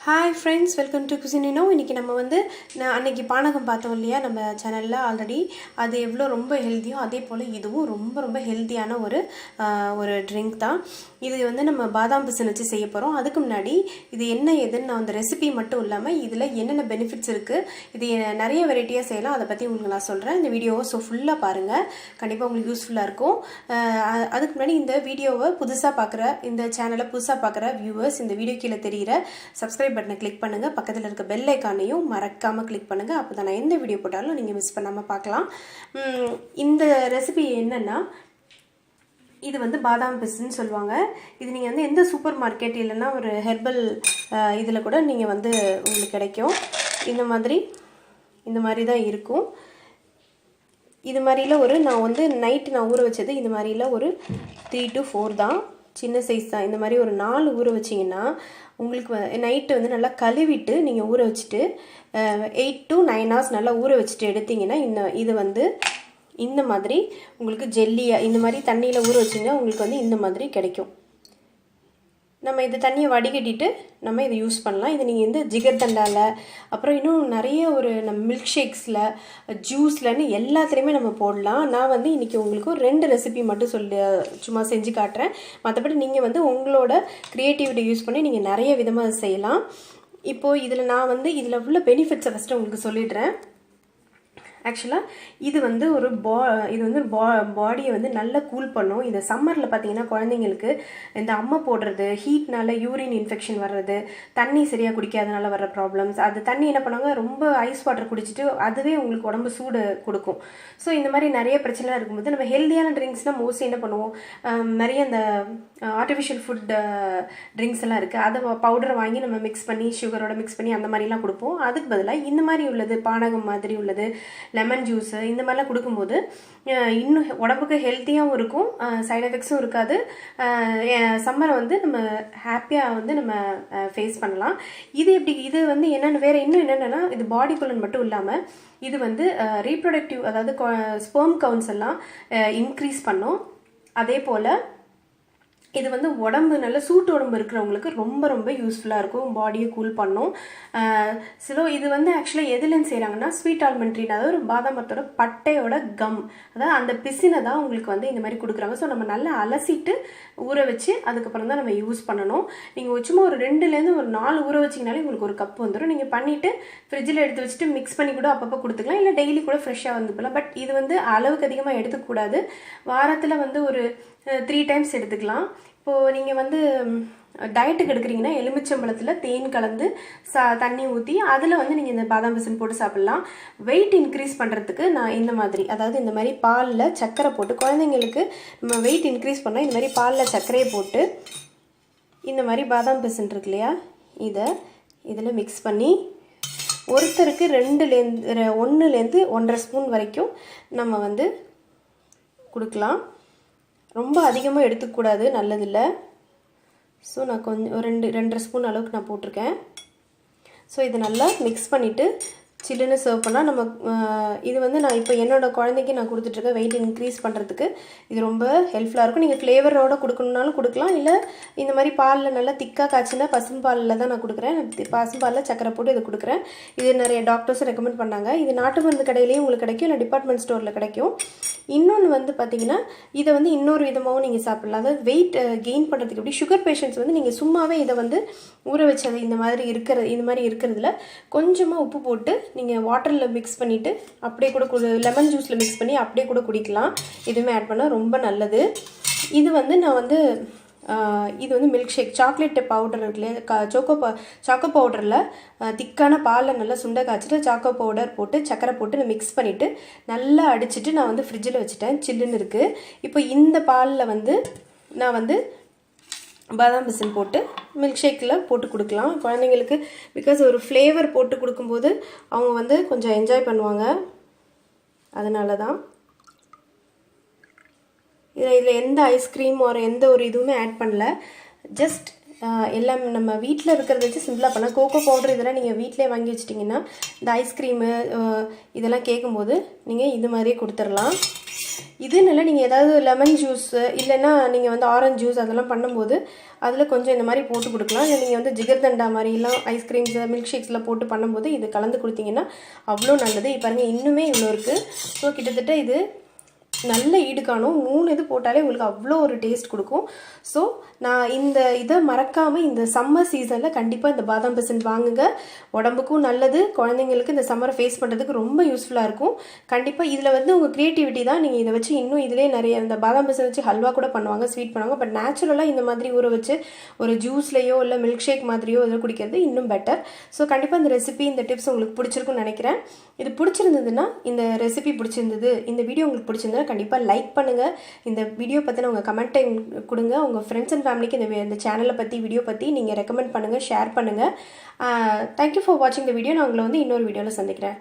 Hi friends, welcome to cuisine. இன்றைக்கி நம்ம அன்றைக்கி பானகம் பார்த்தோம் இல்லையா நம்ம சேனலில் ஆல்ரெடி. அது எவ்வளோ ரொம்ப ஹெல்த்தியோ அதே போல் இதுவும் ரொம்ப ரொம்ப ஹெல்த்தியான ஒரு ட்ரிங்க் தான். இது நம்ம பாதாம் பிசின் வச்சு செய்ய போகிறோம். அதுக்கு முன்னாடி இது என்ன ஏதுன்னு நான் அந்த ரெசிபி மட்டும் இல்லாமல் இதில் என்னென்ன பெனிஃபிட்ஸ் இருக்குது, இது நிறைய வெரைட்டியாக செய்யலாம், அதை பற்றி உங்களுக்கு நான் சொல்கிறேன். இந்த வீடியோவை ஃபுல்லாக பாருங்கள், கண்டிப்பாக உங்களுக்கு யூஸ்ஃபுல்லாக இருக்கும். அதுக்கு முன்னாடி இந்த வீடியோவை புதுசாக பார்க்குற, இந்த சேனலை புதுசாக பார்க்குற வியூவர்ஸ் இந்த வீடியோ கீழே தெரிகிற சப்ஸ்கிரைப் பட்டனை கிளிக் பண்ணுங்கள், பக்கத்தில் இருக்க பெல் ஐக்கானையும் மறக்காமல் கிளிக் பண்ணுங்கள். அப்போ தான் நான் எந்த வீடியோ போட்டாலும் நீங்கள் மிஸ் பண்ணாமல் பார்க்கலாம். இந்த ரெசிபி என்னென்னா, இது பாதாம் பிஸ்ன்னு சொல்லுவாங்க. இது நீங்கள் எந்த சூப்பர் மார்க்கெட் இல்லைன்னா ஒரு ஹெர்பல் இதில் கூட நீங்கள் உங்களுக்கு கிடைக்கும். இந்த மாதிரி தான் இருக்கும். இது மாதிரில நான் நைட்டு நான் ஊற வச்சது இது மாதிரில ஒரு 3 to 4 தான், சின்ன சைஸ் தான். இந்த மாதிரி ஒரு 4 ஊற வச்சிங்கன்னா உங்களுக்கு நைட்டு நல்லா கழுவிட்டு நீங்கள் ஊற வச்சுட்டு 8 to 9 hours நல்லா ஊற வச்சுட்டு எடுத்திங்கன்னா இது இந்த மாதிரி உங்களுக்கு ஜெல்லியாக இந்த மாதிரி தண்ணியில் ஊற வச்சிங்கன்னா உங்களுக்கு இந்த மாதிரி கிடைக்கும். நம்ம இந்த தண்ணியை வடிகட்டிட்டு நம்ம இதை யூஸ் பண்ணலாம். இது நீங்கள் ஜிகர் தண்டாவில், அப்புறம் இன்னும் நிறைய நம்ம மில்க் ஷேக்ஸில், ஜூஸ்லன்னு எல்லாத்துலேயுமே நம்ம போடலாம். நான் இன்றைக்கி உங்களுக்கு 2 ரெசிபி மட்டும் சும்மா செஞ்சு காட்டுறேன். மற்றபடி நீங்கள் உங்களோட க்ரியேட்டிவிட்டி யூஸ் பண்ணி நீங்கள் நிறைய விதமாக செய்யலாம். இப்போது இதில் நான் இதில் உள்ள பெனிஃபிட்ஸை ஃபஸ்ட்டு உங்களுக்கு சொல்லிடுறேன். ஆக்சுவலாக இது பாடியை நல்லா கூல் பண்ணும். இந்த சம்மரில் பார்த்தீங்கன்னா குழந்தைங்களுக்கு இந்த அம்மை போடுறது, ஹீட்னால யூரின் இன்ஃபெக்ஷன் வர்றது, தண்ணி சரியாக குடிக்காதனால வர்ற ப்ராப்ளம்ஸ், அது தண்ணி என்ன பண்ணுவாங்க, ரொம்ப ஐஸ் வாட்டர் குடிச்சிட்டு அதுவே உங்களுக்கு உடம்பு சூடு கொடுக்கும். ஸோ இந்த மாதிரி நிறைய பிரச்சனை இருக்கும்போது நம்ம ஹெல்த்தியான ட்ரிங்க்ஸ்னால் மோஸ்ட்லி என்ன பண்ணுவோம், நிறைய இந்த ஆர்டிஃபிஷியல் ஃபுட் ட்ரிங்க்ஸ் எல்லாம் இருக்குது, அதை பவுடரை வாங்கி நம்ம மிக்ஸ் பண்ணி சுகரோட மிக்ஸ் பண்ணி அந்த மாதிரிலாம் கொடுப்போம். அதுக்கு பதிலாக இந்த மாதிரி உள்ளது, பானகம் மாதிரி உள்ளது, லெமன் ஜூஸு, இந்த மாதிரிலாம் கொடுக்கும்போது இன்னும் உடம்புக்கு ஹெல்த்தியாகவும் இருக்கும், சைட் எஃபெக்ட்ஸும் இருக்காது. சம்மரை நம்ம ஹாப்பியாக நம்ம ஃபேஸ் பண்ணலாம். இது என்னென்ன வேறு இன்னும் என்னென்னா, இது பாடிக்குள்ளே மட்டும் இல்லாமல் இது ரீப்ரொடக்டிவ், அதாவது ஸ்பெர்ம் கவுண்ட்ஸ் எல்லாம் இன்க்ரீஸ் பண்ணும். அதே போல் இது உடம்பு நல்ல சூட்டு உடம்பு இருக்கிறவங்களுக்கு ரொம்ப ரொம்ப யூஸ்ஃபுல்லாக இருக்கும், பாடியை கூல் பண்ணும். இது ஆக்சுவலாக எதுலேருந்து செய்கிறாங்கன்னா, ஸ்வீட் ஆல்மண்ட் ட்ரீ, அதாவது ஒரு பாதாம் மரத்தோட பட்டையோட கம், அதாவது அந்த பிசினை தான் உங்களுக்கு இந்த மாதிரி கொடுக்குறாங்க. ஸோ நம்ம நல்லா அலசிட்டு ஊற வச்சு அதுக்கப்புறம் தான் நம்ம யூஸ் பண்ணணும். நீங்கள் சும்மா ஒரு 2லேருந்து ஒரு 4 ஊற வச்சிங்கனாலே உங்களுக்கு ஒரு கப் வந்துடும். நீங்கள் பண்ணிவிட்டு ஃப்ரிட்ஜில் எடுத்து வச்சுட்டு மிக்ஸ் பண்ணி கூட அப்பப்போ கொடுத்துக்கலாம், இல்லை டெய்லி கூட ஃப்ரெஷ்ஷாக போகலாம். பட் இது அளவுக்கு அதிகமாக எடுத்துக்கூடாது. வாரத்தில் ஒரு 3 times எடுத்துக்கலாம். இப்போது நீங்கள் டயட்டுக்கு எடுக்கிறீங்கன்னா எலுமிச்சம்பழத்தில் தேன் கலந்து தண்ணி ஊற்றி அதில் நீங்கள் இந்த பாதாம் பிசின் போட்டு சாப்பிட்லாம். வெயிட் இன்க்ரீஸ் பண்ணுறதுக்கு நான் இந்த மாதிரி பாலில் சர்க்கரை போட்டு, குழந்தைங்களுக்கு நம்ம வெயிட் இன்க்ரீஸ் பண்ணால் இந்த மாதிரி பாலில் சர்க்கரையை போட்டு இந்த மாதிரி பாதாம் பிசின் இருக்கு இல்லையா, இதில் மிக்ஸ் பண்ணி ஒருத்தருக்கு 1லேருந்து 1.5 ஸ்பூன் வரைக்கும் நம்ம கொடுக்கலாம். ரொம்ப அதிகமாக எடுத்துக்கூடாது, நல்லதில்லை. ஸோ நான் கொஞ்சம் 2.5 ஸ்பூன் அளவுக்கு நான் போட்டிருக்கேன். ஸோ இதை நல்லா மிக்ஸ் பண்ணிவிட்டு சில்லுன்னு சர்வ் பண்ணால் நம்ம இது நான் இப்போ என்னோடய குழந்தைக்கு நான் கொடுத்துட்ருக்கேன். வெயிட் இன்க்ரீஸ் பண்ணுறதுக்கு இது ரொம்ப ஹெல்ப்ஃபுல்லாக இருக்கும். நீங்கள் ஃப்ளேவரோடு கொடுக்கணுன்னாலும் கொடுக்கலாம், இல்லை இந்த மாதிரி பாலில் நல்லா திக்காக காய்ச்சினா பசும்பாலில் தான் நான் கொடுக்குறேன். பசும்பாலில் சக்கரை போட்டு இது கொடுக்குறேன். இது நிறைய டாக்டர்ஸும் ரெக்கமெண்ட் பண்ணாங்க. இது நாட்டு மருந்து கடையிலையும் உங்களுக்கு கிடைக்கும், இல்லை டிபார்ட்மெண்ட் ஸ்டோரில் கிடைக்கும். இன்னொன்று பார்த்தீங்கன்னா, இதை இன்னொரு விதமாகவும் நீங்கள் சாப்பிட்லாம். அதாவது வெயிட் கெயின் பண்ணுறதுக்கு எப்படி, சுகர் பேஷண்ட்ஸ் நீங்கள் சும்மாவே இதை ஊற வச்சது இந்த மாதிரி இருக்கிறதுல கொஞ்சமாக உப்பு போட்டு நீங்கள் வாட்டரில் மிக்ஸ் பண்ணிவிட்டு அப்படியே கூட லெமன் ஜூஸில் மிக்ஸ் பண்ணி அப்படியே கூட குடிக்கலாம். இதுவுமே ஆட் பண்ணால் ரொம்ப நல்லது. இது நான் இது மில்க் ஷேக், சாக்லேட் பவுடர் இருக்குல்லையா, சாக்கோ பவுடரில் திக்கான பாலில் நல்லா சுண்டை காய்ச்சிட்டு சாக்கோ பவுடர் போட்டு சக்கரை போட்டு நான் மிக்ஸ் பண்ணிவிட்டு நல்லா அடிச்சுட்டு நான் ஃப்ரிட்ஜில் வச்சுட்டேன், சில்லுன்னு இருக்குது. இப்போ இந்த பாலில் நான் பாதாம் பிசின் போட்டு மில்க் ஷேக்கில் போட்டு கொடுக்கலாம் குழந்தைங்களுக்கு. பிகாஸ் ஒரு ஃப்ளேவர் போட்டு கொடுக்கும்போது அவங்க கொஞ்சம் என்ஜாய் பண்ணுவாங்க, அதனால தான். இதில் எந்த ஐஸ்கிரீம் எந்த ஒரு இதுவுமே ஆட் பண்ணல. ஜஸ்ட் எல்லாம் நம்ம வீட்டில் இருக்கிறத வச்சு சிம்பிளாக பண்ணால், கோகோ பவுடர் இதெல்லாம் நீங்கள் வீட்டிலே வாங்கி வச்சிட்டிங்கன்னா இந்த ஐஸ்கிரீமு இதெல்லாம் கேட்கும்போது நீங்கள் இது மாதிரியே கொடுத்துடலாம். இதுனால நீங்கள் ஏதாவது லெமன் ஜூஸ் இல்லைன்னா நீங்கள் வந்து ஆரஞ்சு ஜூஸ் அதெல்லாம் பண்ணும்போது அதில் கொஞ்சம் இந்த மாதிரி போட்டு கொடுக்கலாம். இல்லை நீங்கள் வந்து ஜிகர்தண்டா மாதிரிலாம் ஐஸ்கிரீம்ஸ் மில்க் ஷேக்ஸில் போட்டு பண்ணும்போது இது கலந்து கொடுத்தீங்கன்னா அவ்வளோ நல்லது. இப்போ பாருங்கள் இன்னுமே இவ்வளோ இருக்குது. ஸோ கிட்டத்தட்ட இது நல்ல ஈடு காணும். 3 இது போட்டாலே உங்களுக்கு அவ்வளோ ஒரு டேஸ்ட் கொடுக்கும். ஸோ நான் இந்த இதை மறக்காமல் இந்த சம்மர் சீசனில் கண்டிப்பாக இந்த பாதாம் பிசின் வாங்குங்க. உடம்புக்கும் நல்லது, குழந்தைங்களுக்கு இந்த சம்மரை ஃபேஸ் பண்ணுறதுக்கு ரொம்ப யூஸ்ஃபுல்லாக இருக்கும். கண்டிப்பாக இதில் வந்து உங்கள் க்ரியேட்டிவிட்டி தான். நீங்கள் இதை வச்சு இன்னும் இதிலே நிறைய இந்த பாதாம் பிசின் வச்சு ஹல்வா கூட பண்ணுவாங்க, ஸ்வீட் பண்ணுவாங்க. பட் நேச்சுரலாக இந்த மாதிரி ஊற வச்சு ஒரு ஜூஸ்லேயோ இல்லை மில்க் ஷேக் மாதிரியோ இதில் குடிக்கிறது இன்னும் பெட்டர். ஸோ கண்டிப்பாக இந்த ரெசிபி இந்த டிப்ஸ் உங்களுக்கு பிடிச்சிருக்குன்னு நினைக்கிறேன். இது பிடிச்சிருந்ததுன்னா, இந்த ரெசிபி பிடிச்சிருந்தது, இந்த வீடியோ உங்களுக்கு பிடிச்சிருந்தா கண்டிப்பாக லைக் பண்ணுங்கள். இந்த வீடியோ பற்றின உங்கள் கமெண்ட்டை கொடுங்க. உங்கள் ஃப்ரெண்ட்ஸ் அண்ட் ஃபேமிலிக்கு இந்த சேனலை பற்றி வீடியோ பற்றி நீங்கள் ரெக்கமெண்ட் பண்ணுங்கள், ஷேர் பண்ணுங்கள். தேங்க்யூ ஃபார் வாட்சிங் த வீடியோ. நான் உங்களை வந்து இன்னொரு வீடியோவில் சந்திக்கிறேன்.